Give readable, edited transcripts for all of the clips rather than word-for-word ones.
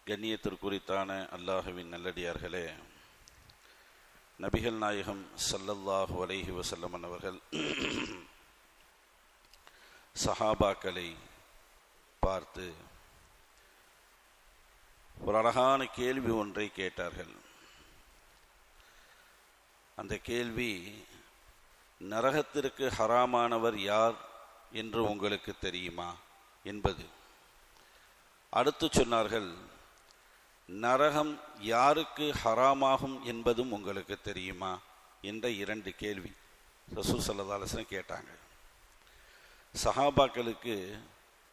கண்ணியத்திற்குரித்தான அல்லாஹுவின் நல்லடியார்களே, நபிகள் நாயகம் ஸல்லல்லாஹு அலைஹி வஸல்லம் அவர்கள் சஹாபாக்களை பார்த்து ஒரு அழகான கேள்வி ஒன்றை கேட்டார்கள். அந்த கேள்வி, நரகத்திற்கு ஹராமானவர் யார் என்று உங்களுக்கு தெரியுமா என்பது. அடுத்து சொன்னார்கள், நரகம் யாருக்கு ஹராமாகும் என்பதும் உங்களுக்கு தெரியுமா என்ற 2 கேள்வி ரசூல் ஸல்லல்லாஹு அலைஹி வஸல்லம் கேட்டாங்க. சஹாபாக்களுக்கு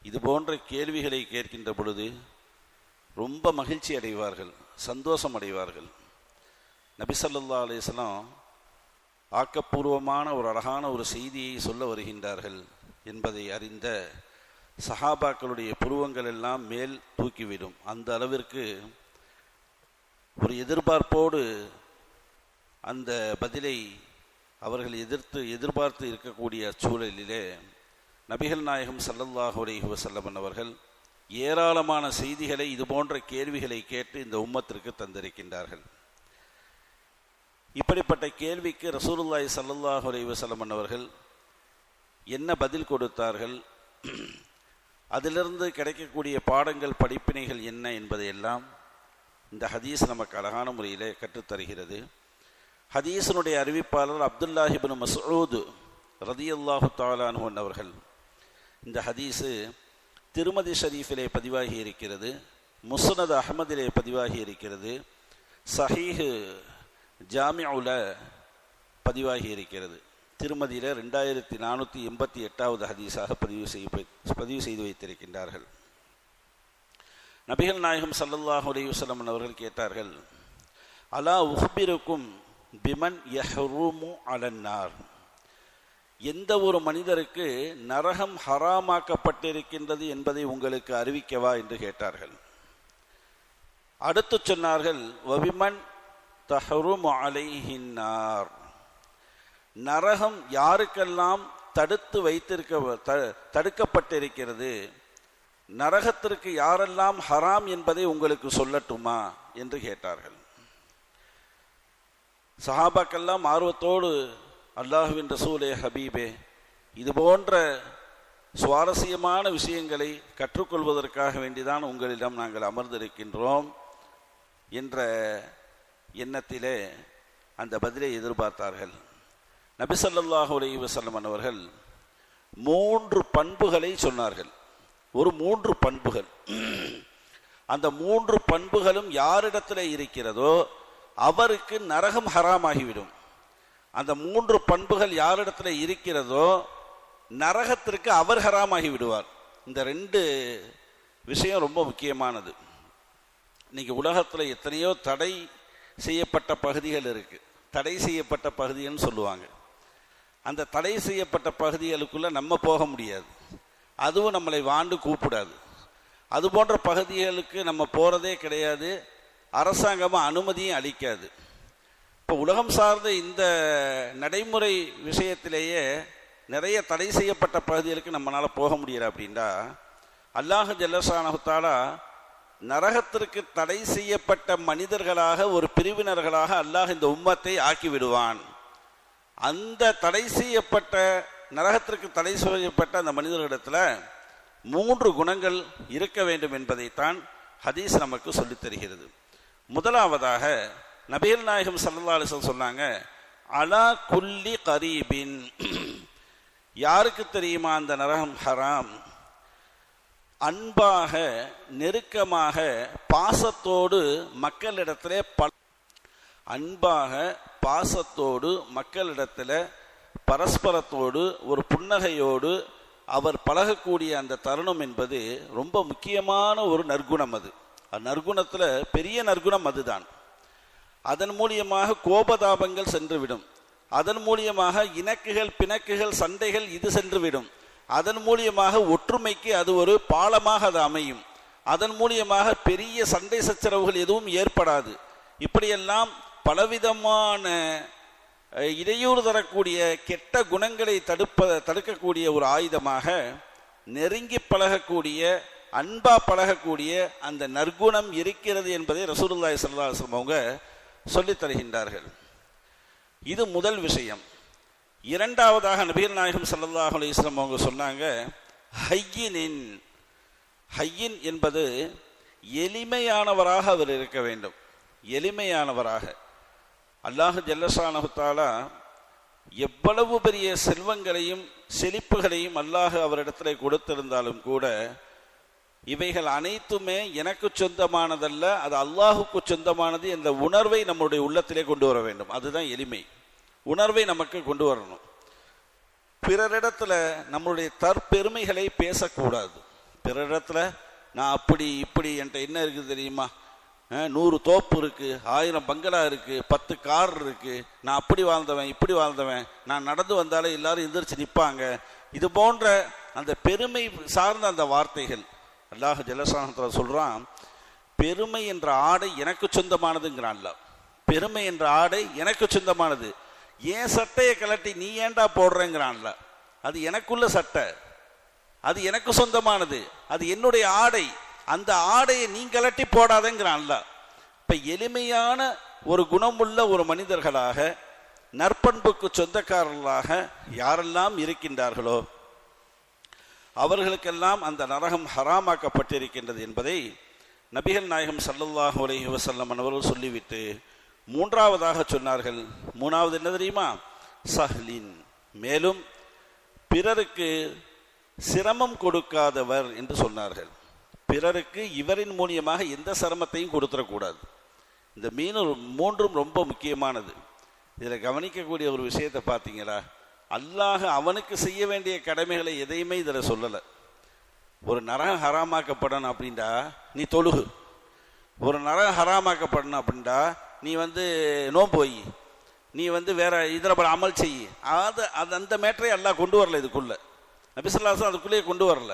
இது போன்ற கேள்விகளை கேட்கின்ற பொழுது ரொம்ப மகிழ்ச்சி அடைவார்கள், சந்தோஷம் அடைவார்கள். நபி ஸல்லல்லாஹு அலைஹி வஸல்லம் ஆக்கப்பூர்வமான ஒரு அழகான ஒரு செய்தியை சொல்ல வருகின்றார்கள் என்பதை அறிந்த சஹாபாக்களுடைய புருவங்கள் எல்லாம் மேல் தூக்கிவிடும். அந்த அளவிற்கு ஒரு எதிர்பார்ப்போடு அந்த பதிலை அவர்கள் எதிர்பார்த்து இருக்கக்கூடிய சூழலிலே நபிகள் நாயகம் ஸல்லல்லாஹு அலைஹி வஸல்லம் அவர்கள் ஏராளமான செய்திகளை, இது போன்ற கேள்விகளை கேட்டு இந்த உம்மத்திற்கு தந்திருக்கின்றார்கள். இப்படிப்பட்ட கேள்விக்கு ரசூலுல்லாஹி ஸல்லல்லாஹு அலைஹி வஸல்லம் அவர்கள் என்ன பதில் கொடுத்தார்கள், அதிலிருந்து கிடைக்கக்கூடிய பாடங்கள், படிப்பினைகள் என்ன என்பதையெல்லாம் இந்த ஹதீஸ் நமக்கு அழகான முறையிலே கற்றுத்தருகிறது. ஹதீஸினுடைய அறிவிப்பாளர் அப்துல்லாஹ் இப்னு மஸ்ஊத் ரலியல்லாஹு தஆலா அன்ஹு அவர்கள். இந்த ஹதீஸு திருமதி ஷரீஃபிலே பதிவாகி இருக்கிறது, முஸ்னத் அஹ்மதிலே பதிவாகி இருக்கிறது, சஹீஹ் ஜாமிஉல பதிவாகி இருக்கிறது. திருமதியில் 2488வது ஹதீஸாக பதிவு செய்து வைத்திருக்கின்றார்கள். நபிகள் நாயகம் ஸல்லல்லாஹு அலைஹி வஸல்லம் அவர்கள் கேட்டார்கள், அலா உஹ்பிருக்கும் பிமன் யஹ்ருமு அலன்னார், எந்த ஒரு மனிதருக்கு நரகம் ஹராமாக்கப்பட்டிருக்கின்றது என்பதை உங்களுக்கு அறிவிக்கவா என்று கேட்டார்கள். அடுத்து சொன்னார்கள், வபிமன் தஹ்ருமு அலைஹின்னார், நரகம் யாருக்கெல்லாம் தடுக்கப்பட்டிருக்கிறது, நரகத்திற்கு யாரெல்லாம் ஹராம் என்பதை உங்களுக்கு சொல்லட்டுமா என்று கேட்டார்கள். சஹாபாக்கெல்லாம் ஆர்வத்தோடு, அல்லாஹுவின் ரசூலே, ஹபீபே, இது போன்ற சுவாரஸ்யமான விஷயங்களை கற்றுக்கொள்வதற்காக வேண்டிதான் உங்களிடம் நாங்கள் அமர்ந்திருக்கின்றோம் என்ற எண்ணத்திலே அந்த பதிலை எதிர்பார்த்தார்கள். நபி ஸல்லல்லாஹு அலைஹி வஸல்லம் அவர்கள் 3 பண்புகளை சொன்னார்கள். ஒரு 3 பண்புகள். அந்த 3 பண்புகளும் யாரிடத்தில் இருக்கிறதோ அவருக்கு நரகம் ஹராமாகிவிடும். அந்த 3 பண்புகள் யாரிடத்தில் இருக்கிறதோ நரகத்திற்கு அவர் ஹராமாகி விடுவார். இந்த 2 விஷயம் ரொம்ப முக்கியமானது. இன்னைக்கு உலகத்தில் எத்தனையோ தடை செய்யப்பட்ட பகுதிகள் இருக்கு. தடை செய்யப்பட்ட பகுதின்னு சொல்லுவாங்க. அந்த தடை செய்யப்பட்ட பகுதிகளுக்குள்ள நம்ம போக முடியாது, அதுவும் நம்மளை வாண்டு கூப்பிடாது. அது போன்ற பகுதிகளுக்கு நம்ம போறதே கிடையாது, அரசாங்கமும் அனுமதியும் அளிக்காது. இப்போ உலகம் சார்ந்த இந்த நடைமுறை விஷயத்திலேயே நிறைய தடை செய்யப்பட்ட பகுதிகளுக்கு நம்மளால போக முடியல. அப்படின்னா அல்லாஹ் ஜல்லஷானஹு தஆலா நரகத்திற்கு தடை செய்யப்பட்ட மனிதர்களாக, ஒரு பிரிவினர்களாக அல்லாஹ் இந்த உம்மத்தை ஆக்கி விடுவான். அந்த தடை செய்யப்பட்ட, நரகத்திற்கு தடை செய்யப்பட்ட அந்த மனிதர்களிடத்தில் 3 குணங்கள் இருக்க வேண்டும் என்பதைத்தான் ஹதீஸ் நமக்கு சொல்லித் தருகிறது. முதலாவதாக நபிகள் நாயகம் ஸல்லல்லாஹு அலைஹி வஸல்லம் சொன்னாங்க, அலா குல்லி கரீபின், யாருக்கு தெரியுமா அந்த நரகம் ஹராம், அன்பாக, நெருக்கமாக, பாசத்தோடு மக்களிடத்திலே அன்பாக, பாசத்தோடு மக்களிடத்தில் பரஸ்பரத்தோடு ஒரு புன்னகையோடு அவர் பழகக்கூடிய அந்த தருணம் என்பது ரொம்ப முக்கியமான ஒரு நற்குணம். அது நற்குணத்தில் பெரிய நற்குணம் அதுதான். அதன் மூலியமாக கோபதாபங்கள் சென்றுவிடும். அதன் மூலியமாக இணக்குகள், பிணக்குகள், சண்டைகள் இது சென்றுவிடும். அதன் மூலியமாக ஒற்றுமைக்கு அது ஒரு பாலமாக அது அமையும். அதன் மூலியமாக பெரிய சண்டை சச்சரவுகள் எதுவும் ஏற்படாது. இப்படியெல்லாம் பலவிதமான இடையூறு தரக்கூடிய கெட்ட குணங்களை தடுக்கக்கூடிய ஒரு ஆயுதமாக, நெருங்கி பழகக்கூடிய அன்பா பழகக்கூடிய அந்த நற்குணம் இருக்கிறது என்பதை ரசூலுல்லாஹி ஸல்லல்லாஹு அலைஹி வஸல்லம் அவங்க சொல்லித் தருகின்றார்கள். இது முதல் விஷயம். இரண்டாவதாக நபிகள் நாயகம் ஸல்லல்லாஹு அலைஹி வஸல்லம் அவங்க சொன்னாங்க, ஹய்யின் என்பது எளிமையானவராக அவர் இருக்க வேண்டும். எளிமையானவராக. அல்லாஹ் ஜல்லஷானஹு தஆலா எவ்வளவு பெரிய செல்வங்களையும் செழிப்புகளையும் அல்லாஹ் அவரிடத்தில் கொடுத்திருந்தாலும் கூட இவைகள் அனைத்துமே எனக்கு சொந்தமானதல்ல, அது அல்லாஹுக்கு சொந்தமானது என்ற உணர்வை நம்முடைய உள்ளத்திலே கொண்டு வர வேண்டும். அதுதான் எளிமை. உணர்வை நமக்கு கொண்டு வரணும். பிறரிடத்துல நம்மளுடைய தற்பெருமைகளை பேசக்கூடாது. பிறரிடத்துல நான் அப்படி இப்படி என்கிட்ட என்ன இருக்குது தெரியுமா, 100 தோப்பு இருக்கு, 1000 பங்களா இருக்கு, 10 கார் இருக்கு, நான் அப்படி வாழ்ந்தவன் இப்படி வாழ்ந்தவன், நான் நடந்து வந்தாலே எல்லாரும் எந்திரிச்சு நிற்பாங்க, இது போன்ற அந்த பெருமை சார்ந்த அந்த வார்த்தைகள். அல்லாஹ் ஜல்லஷானஹு சொல்றான், பெருமை என்ற ஆடை எனக்கு சொந்தமானதுங்கிறான்ல. பெருமை என்ற ஆடை எனக்கு சொந்தமானது. ஏன் சட்டையை கலட்டி நீ ஏண்டா போடுறேங்கிறான்ல. அது எனக்குள்ள சட்டை, அது எனக்கு சொந்தமானது, அது என்னுடைய ஆடை. அந்த ஆடையை நீ கலட்டி போடாதேங்கிறான்ல. இப்ப எளிமையான ஒரு குணமுள்ள ஒரு மனிதர்களாக, நற்பண்புக்கு சொந்தக்காரர்களாக யாரெல்லாம் இருக்கின்றார்களோ அவர்களுக்கெல்லாம் அந்த நரகம் ஹராமாக்கப்பட்டிருக்கின்றது என்பதை நபிகள் நாயகம் ஸல்லல்லாஹு அலைஹி வஸல்லம் அவர்கள் சொல்லிவிட்டு மூன்றாவதாக சொன்னார்கள். மூணாவது என்ன தெரியுமா? சஹ்லின், மேலும் பிறருக்கு சிரமம் கொடுக்காதவர் என்று சொன்னார்கள். பிறருக்கு இவரின் மூலியமாக எந்த சிரமத்தையும் கொடுத்துடக்கூடாது. இந்த மூன்றும் ரொம்ப முக்கியமானது. இதில் கவனிக்கக்கூடிய ஒரு விஷயத்தை பார்த்தீங்களா, அல்லாஹ் அவனுக்கு செய்ய வேண்டிய கடமைகளை எதையுமே இதில் சொல்லலை. ஒரு நரகம் ஹராமாக்கப்படணும் அப்படின்டா நீ தொழுகு, ஒரு நரகம் ஹராமாக்கப்படணும் அப்படின்டா நீ நோன்பு போய், நீ வேற இதில் பல அமல் செய். அது அந்த மேட்டரை அல்லாஹ் கொண்டு வரல இதுக்குள்ள. நபி ஸல்லல்லாஹு அலைஹி வஸல்லம் அதுக்குள்ளேயே கொண்டு வரல.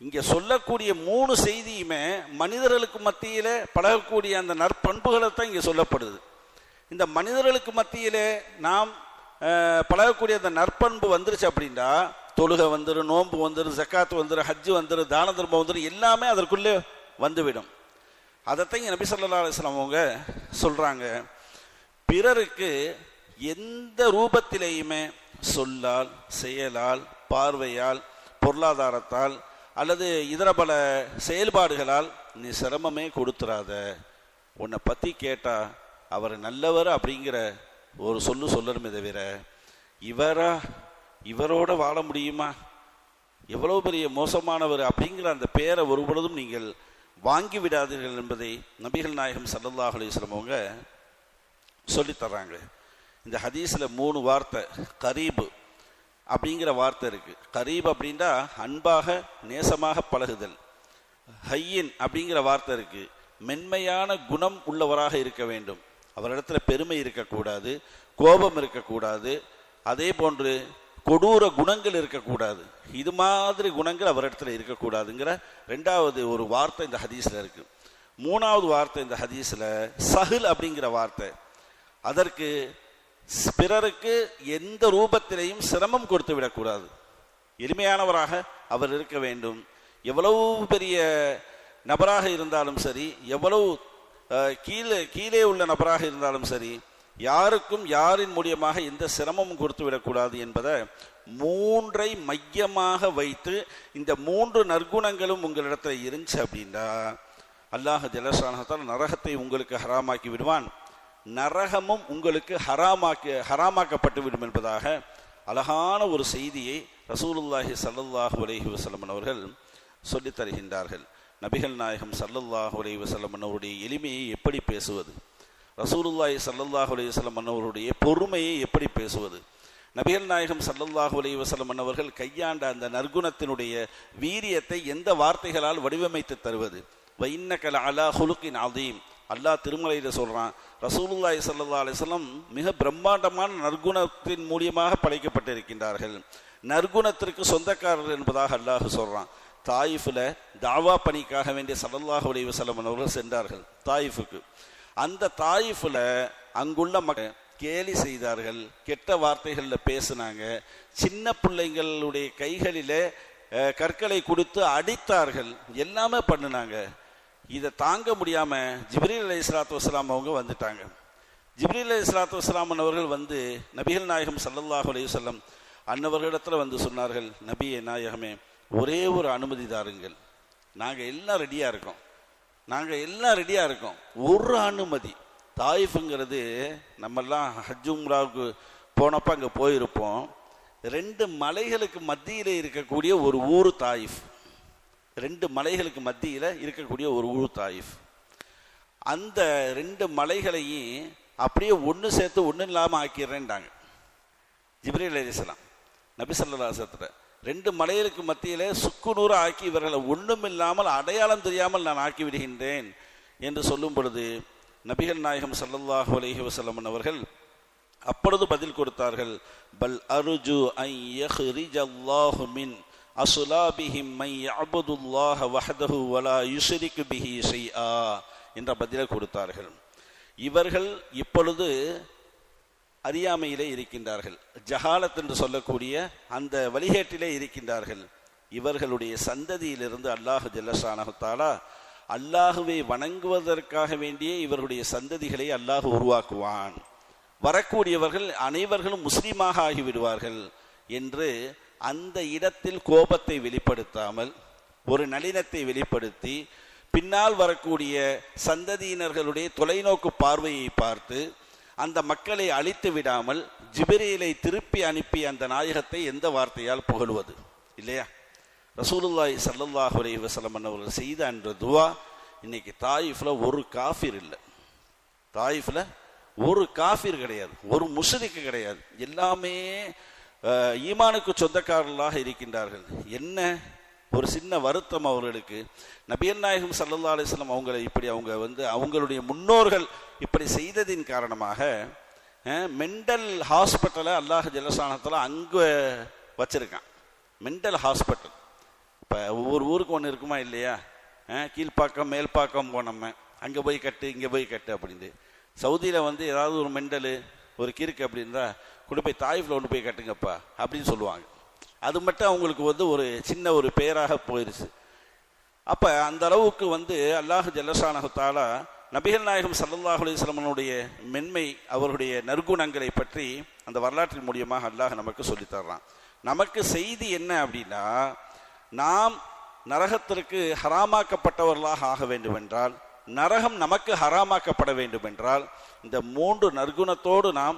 இங்க சொல்லக்கூடிய 3 செய்தியுமே மனிதர்களுக்கு மத்தியில பழகக்கூடிய அந்த நற்பண்புகளை தான் இங்க சொல்லப்படுது. இந்த மனிதர்களுக்கு மத்தியிலே நாம் பழகக்கூடிய அந்த நற்பண்பு வந்துருச்சு அப்படின்னா தொழுகை வந்துடும், நோன்பு வந்துடும், ஜக்காத்து வந்துடும், ஹஜ்ஜு வந்துடும், தான தர்மம் வந்துடும், எல்லாமே அதற்குள்ளே வந்துவிடும். அதைத்தான் இங்கே நபி ஸல்லல்லாஹு அலைஹி வஸல்லம் அவங்க சொல்றாங்க, பிறருக்கு எந்த ரூபத்திலேயுமே சொல்லால், செயலால், பார்வையால், பொருளாதாரத்தால் அல்லது இதர பல செயல்பாடுகளால் நீ சிரமமே கொடுத்துறாத. உன்னை பற்றி கேட்டால் அவர் நல்லவர் அப்படிங்கிற ஒரு சொல்லணுமே தவிர இவரோட வாழ முடியுமா, எவ்வளவு பெரிய மோசமானவர் அப்படிங்கிற அந்த பெயரை ஒரு பொழுதும் நீங்கள் வாங்கி விடாதீர்கள் என்பதை நபிகள் நாயகம் ஸல்லல்லாஹு அலைஹி வஸல்லம் அவங்க சொல்லித்தர்றாங்க. இந்த ஹதீஸில் 3 வார்த்தை கரீபு அப்படிங்கிற வார்த்தை இருக்கு. கரீப் அப்படின்னா அன்பாக நேசமாக பழகுதல். ஹய்யின் அப்படிங்கிற வார்த்தை இருக்கு, மென்மையான குணம் உள்ளவராக இருக்க வேண்டும். அவரிடத்துல பெருமை இருக்கக்கூடாது, கோபம் இருக்கக்கூடாது, அதே போன்று கொடூர குணங்கள் இருக்கக்கூடாது. இது மாதிரி குணங்கள் அவரிடத்துல இருக்கக்கூடாதுங்கிற 2வது ஒரு வார்த்தை இந்த ஹதீஸ்ல இருக்கு. 3வது வார்த்தை இந்த ஹதீஸ்ல சஹில் அப்படிங்கிற வார்த்தை. அதற்கு பிறருக்கு எந்த ரூபத்திலையும் சிரமம் கொடுத்து விடக்கூடாது. எளிமையானவராக அவர் இருக்க வேண்டும். எவ்வளவு பெரிய நபராக இருந்தாலும் சரி, எவ்வளவு கீழே உள்ள நபராக இருந்தாலும் சரி, யாருக்கும் யாரின் மூலியமாக எந்த சிரமமும் கொடுத்து விடக்கூடாது என்பதை 3ஐ மையமாக வைத்து இந்த 3 நற்குணங்களும் உங்களிடத்தில் இருந்துச்சு அப்படின்னா அல்லாஹ் ஜல்லஷானஹு தஆலா நரகத்தை உங்களுக்கு ஹராமாக்கி விடுவான், நரகமும் உங்களுக்கு ஹராமாக்கப்பட்டு விடும் என்பதாக அழகான ஒரு செய்தியை ரசூலுல்லாஹி ஸல்லல்லாஹு அலைஹி வஸல்லம் அவர்கள் சொல்லித் தருகின்றார்கள். நபிகள் நாயகம் ஸல்லல்லாஹு அலைஹி வஸல்லம் அவருடைய எளிமையை எப்படி பேசுவது, ரசூலுல்லாஹி ஸல்லல்லாஹு அலைஹி வஸல்லம் அவருடைய பொறுமையை எப்படி பேசுவது, நபிகள் நாயகம் ஸல்லல்லாஹு அலைஹி வஸல்லம் அவர்கள் கையாண்ட அந்த நற்குணத்தினுடைய வீரியத்தை எந்த வார்த்தைகளால் வடிவமைத்து தருவது. வஇன்னக லஅலா ஹுலுகின் அதீம், அல்லாஹ் திருமலையில் சொல்றான், ரசூலுல்லாஹி ஸல்லல்லாஹு அலைஹி வஸல்லம் மிக பிரம்மாண்டமான நற்குணத்தின் மூலியமாக படைக்கப்பட்டிருக்கின்றார்கள், நற்குணத்திற்கு சொந்தக்காரர் என்பதாக அல்லாஹ் சொல்றான். தாயிஃபில் தாவா பணிக்காக வேண்டிய ஸல்லல்லாஹு அலைஹி வஸல்லம் அவர்கள் சென்றார்கள் தாயிஃபுக்கு. அந்த தாயிஃபில் அங்குள்ள மக்கள் கேலி செய்தார்கள், கெட்ட வார்த்தைகளில் பேசினாங்க, சின்ன பிள்ளைங்களுடைய கைகளில் கற்களை கொடுத்து அடித்தார்கள், எல்லாமே பண்ணினாங்க. இதை தாங்க முடியாம ஜிப்ரீல் அலைஹிஸ்ஸலாத்து வஸ்ஸலாம் அவங்க வந்துட்டாங்க. ஜிப்ரீல் அலைஹிஸ்ஸலாத்து வஸ்ஸலாம் அவர்கள் வந்து நபிகள் நாயகம் ஸல்லல்லாஹு அலைஹி வஸல்லம் அன்னவர்களிடத்துல வந்து சொன்னார்கள், நபியே நாயகமே, ஒரே ஒரு அனுமதி தாருங்கள், நாங்கள் எல்லாம் ரெடியாக இருக்கோம், ஒரு அனுமதி. தாயிஃபுங்கிறது நம்மெல்லாம் ஹஜ் உம்ராவுக்கு போனப்போ அங்கே போயிருப்போம். 2 மலைகளுக்கு மத்தியில் இருக்கக்கூடிய ஒரு ஊர் தாயிஃப். 2 மலைகளுக்கு மத்தியில் இருக்கக்கூடிய ஒரு ஊர் தாயிஃப். அந்த 2 மலைகளையும் அப்படியே ஒன்று சேர்த்து ஒன்றும் இல்லாமல் ஆக்கிடுறேன்டாங்க ஜிப்ரீல் அலைஹிஸ்ஸலாம். நபி ஸல்லல்லாஹு அலைஹி வஸல்லம் 2 மலைகளுக்கு மத்தியில் சுக்குநூறு ஆக்கி இவர்களை ஒன்றும் இல்லாமல் அடையாளம் தெரியாமல் நான் ஆக்கி விடுகின்றேன் என்று சொல்லும் பொழுது நபிகள் நாயகம் ஸல்லல்லாஹு அலைஹி வஸல்லம் அவர்கள் அப்பொழுது பதில் கொடுத்தார்கள், பல் அர்ஜு அன் யஹ்ரிஜல்லாஹு மின் அஸ்லாபிஹிம் மை யஅபுதுல்லாஹ வஹ்தஹு வலா யுஷ்ரிகு பிஹி ஷைஆ என்ற பதிலை கொடுத்தார்கள். இவர்கள் இப்பொழுது அறியாமையிலே இருக்கின்றார்கள், ஜஹாலத் என்று சொல்லக்கூடிய அந்த வழிகேட்டிலே இருக்கின்றார்கள். இவர்களுடைய சந்ததியிலிருந்து அல்லாஹ் ஜல்லஷானஹு தஆலா அல்லாஹுவை வணங்குவதற்காக வேண்டிய இவருடைய சந்ததிகளை அல்லாஹ் உருவாக்குவான், வரக்கூடியவர்கள் அனைவர்களும் முஸ்லீமாக ஆகிவிடுவார்கள் என்று அந்த இடத்தில் கோபத்தை வெளிப்படுத்தாமல் ஒரு நளினத்தை வெளிப்படுத்தி பின்னால் வரக்கூடிய சந்ததியினர்களுடைய தொலைநோக்கு பார்வையை பார்த்து அந்த மக்களை அழித்து விடாமல் ஜிப்ரீலை திருப்பி அனுப்பி அந்த நாயகத்தை எந்த வார்த்தையால் புகழுவது இல்லையா? ரசூலுல்லாஹி ஸல்லல்லாஹு அலைஹி வஸல்லம் அவர்கள் செய்த என்ற துவா இன்னைக்கு தாயிஃப்ல ஒரு காஃபிர் இல்லை, தாயிஃப்ல ஒரு காஃபிர் கிடையாது, ஒரு முஷ்ரிக் கிடையாது, எல்லாமே ஈமானுக்கு சொந்தக்காரர்களாக இருக்கின்றார்கள். என்ன ஒரு சின்ன வருத்தம் அவர்களுக்கு, நபிகள் நாயகம் ஸல்லல்லாஹு அலைஹி வஸல்லம் அவங்களை இப்படி அவங்க வந்து அவங்களுடைய முன்னோர்கள் இப்படி செய்ததின் காரணமாக மெண்டல் ஹாஸ்பிட்டலை அல்லாஹ் ஜல்லஷானஹு அங்கே வச்சிருக்கான். மெண்டல் ஹாஸ்பிட்டல் இப்போ ஒவ்வொரு ஊருக்கு ஒன்று இருக்குமா இல்லையா? கீழ்ப்பாக்கம் மேல்பாக்கம் போனோம், அங்கே போய் கட்டு இங்கே போய் கட்டு அப்படின்னு. சவுதியில் வந்து ஏதாவது ஒரு மெண்டலு ஒரு கிறுக்கு அப்படின்றா கொண்டு போய் தாயிஃப்ல ஒன்று போய் கட்டுங்கப்பா அப்படின்னு சொல்லுவாங்க. அது மட்டும் அவங்களுக்கு வந்து ஒரு சின்ன ஒரு பெயராக போயிருச்சு. அப்போ அந்த அளவுக்கு வந்து அல்லாஹ் ஜல்லஷானஹு தஆலா நபிகள் நாயகம் ஸல்லல்லாஹு அலைஹி வஸல்லமுடைய மென்மை, அவருடைய நற்குணங்களை பற்றி அந்த வரலாற்றின் மூலியமாக அல்லாஹ் நமக்கு சொல்லித்தர்றான். நமக்கு செய்தி என்ன அப்படின்னா, நாம் நரகத்திற்கு ஹராமாக்கப்பட்டவர்களாக ஆக வேண்டும் என்றால், நரகம் நமக்கு ஹராமாக்கப்பட வேண்டும் என்றால், இந்த 3 நற்குணத்தோடு நாம்